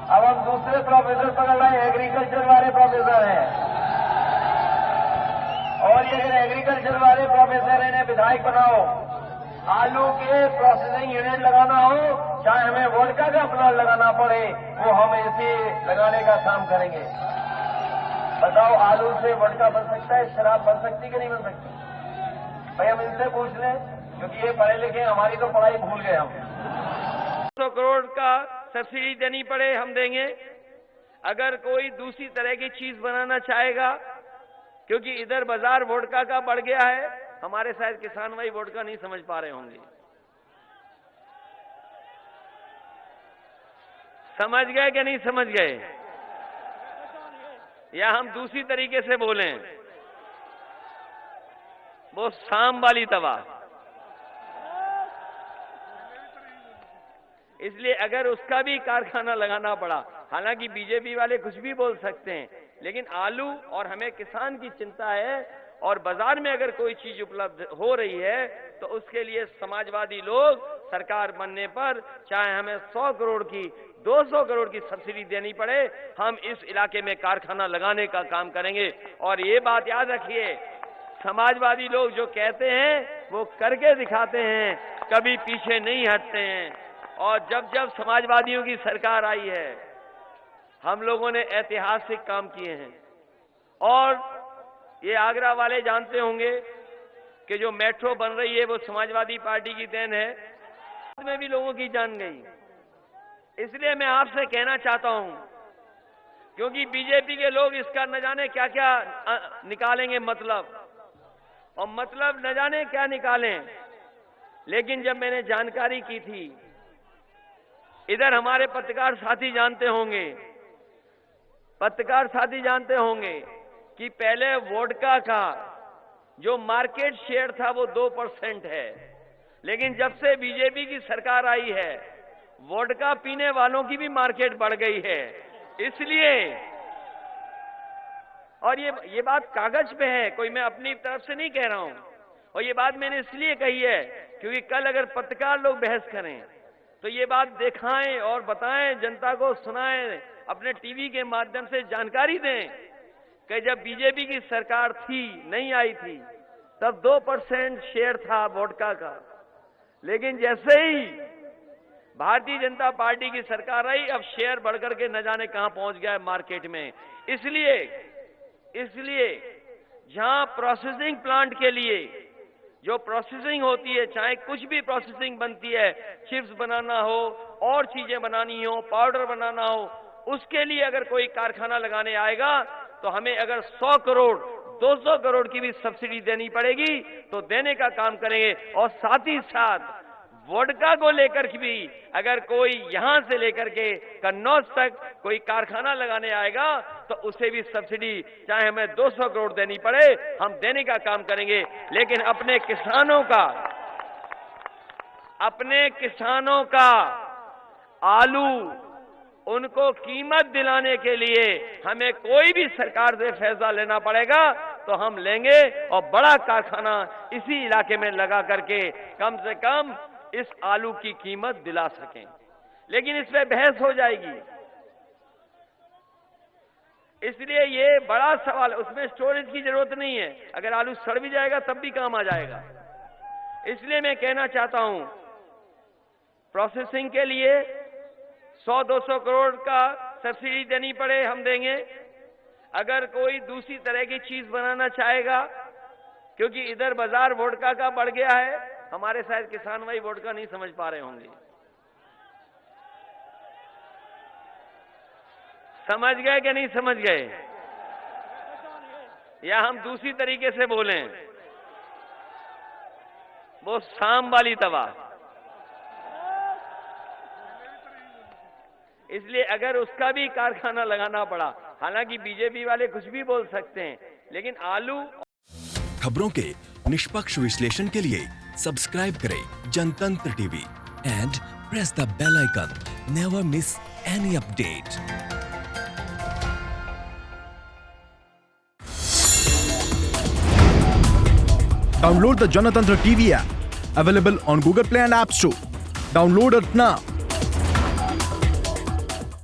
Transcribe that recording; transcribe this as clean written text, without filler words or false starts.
अब हम दूसरे प्रोफेसर पकड़ रहे हैं, एग्रीकल्चर वाले प्रोफेसर हैं। और ये अगर एग्रीकल्चर वाले प्रोफेसर इन्हें विधायक बनाओ, आलू के प्रोसेसिंग यूनिट लगाना हो, चाहे हमें वोडका का प्लांट लगाना पड़े, वो हम इसे लगाने का काम करेंगे। बताओ, आलू से वोडका बन सकता है, शराब बन सकती कि नहीं बन सकती? भाई हम इनसे पूछ लें, क्योंकि ये पढ़े लिखे, हमारी तो पढ़ाई भूल गए हम। 100 करोड़ का सब्सिडी देनी पड़े हम देंगे। अगर कोई दूसरी तरह की चीज बनाना चाहेगा, क्योंकि इधर बाजार वोडका का बढ़ गया है, हमारे शायद किसान भाई वोडका नहीं समझ पा रहे होंगे। समझ गए कि नहीं समझ गए? या हम दूसरी तरीके से बोलें, वो शाम वाली तवा। इसलिए अगर उसका भी कारखाना लगाना पड़ा, हालांकि बीजेपी वाले कुछ भी बोल सकते हैं, लेकिन आलू और हमें किसान की चिंता है, और बाजार में अगर कोई चीज उपलब्ध हो रही है तो उसके लिए समाजवादी लोग सरकार बनने पर चाहे हमें 100 करोड़ की 200 करोड़ की सब्सिडी देनी पड़े, हम इस इलाके में कारखाना लगाने का काम करेंगे। और ये बात याद रखिए, समाजवादी लोग जो कहते हैं वो करके दिखाते हैं, कभी पीछे नहीं हटते हैं। और जब जब समाजवादियों की सरकार आई है, हम लोगों ने ऐतिहासिक काम किए हैं। और ये आगरा वाले जानते होंगे कि जो मेट्रो बन रही है वो समाजवादी पार्टी की देन है, में भी लोगों की जान गई। इसलिए मैं आपसे कहना चाहता हूं, क्योंकि बीजेपी के लोग इसका न जाने क्या क्या निकालेंगे मतलब, और मतलब न जाने क्या निकालें। लेकिन जब मैंने जानकारी की थी, इधर हमारे पत्रकार साथी जानते होंगे कि पहले वोडका का जो मार्केट शेयर था वो 2% है, लेकिन जब से बीजेपी की सरकार आई है, वोडका पीने वालों की भी मार्केट बढ़ गई है। इसलिए, और ये बात कागज पे है, कोई मैं अपनी तरफ से नहीं कह रहा हूं, और ये बात मैंने इसलिए कही है क्योंकि कल अगर पत्रकार लोग बहस करें तो ये बात दिखाएं और बताएं, जनता को सुनाएं, अपने टीवी के माध्यम से जानकारी दें कि जब बीजेपी की सरकार थी, नहीं आई थी, तब 2% शेयर था वोडका का, लेकिन जैसे ही भारतीय जनता पार्टी की सरकार आई, अब शेयर बढ़कर के न जाने कहां पहुंच गया है मार्केट में। इसलिए जहां प्रोसेसिंग प्लांट के लिए जो प्रोसेसिंग होती है, चाहे कुछ भी प्रोसेसिंग बनती है, चिप्स बनाना हो और चीजें बनानी हो, पाउडर बनाना हो, उसके लिए अगर कोई कारखाना लगाने आएगा तो हमें अगर 100 करोड़ 200 करोड़ की भी सब्सिडी देनी पड़ेगी तो देने का काम करेंगे। और साथ ही साथ वोडका को लेकर के भी अगर कोई यहां से लेकर के कन्नौज तक कोई कारखाना लगाने आएगा तो उसे भी सब्सिडी चाहे हमें 200 करोड़ देनी पड़े, हम देने का काम करेंगे। लेकिन अपने किसानों का आलू, उनको कीमत दिलाने के लिए हमें कोई भी सरकार से फैसला लेना पड़ेगा तो हम लेंगे, और बड़ा कारखाना इसी इलाके में लगा करके कम से कम इस आलू की कीमत दिला सकें। लेकिन इस पे बहस हो जाएगी, इसलिए ये बड़ा सवाल, उसमें स्टोरेज की जरूरत नहीं है, अगर आलू सड़ भी जाएगा तब भी काम आ जाएगा। इसलिए मैं कहना चाहता हूं, प्रोसेसिंग के लिए 100-200 करोड़ का सब्सिडी देनी पड़े हम देंगे। अगर कोई दूसरी तरह की चीज बनाना चाहेगा, क्योंकि इधर बाजार वोडका का बढ़ गया है, हमारे शायद किसान भाई वोडका नहीं समझ पा रहे होंगे। समझ गए कि नहीं समझ गए? या हम दूसरी तरीके से बोलें, वो शाम वाली तवा। इसलिए अगर उसका भी कारखाना लगाना पड़ा, हालांकि बीजेपी वाले कुछ भी बोल सकते हैं, लेकिन आलू। खबरों के निष्पक्ष विश्लेषण के लिए सब्सक्राइब करें Janatantra TV and press the bell icon. Never miss any update. Download the Janatantra TV app, available on Google Play and App Store. Download it now.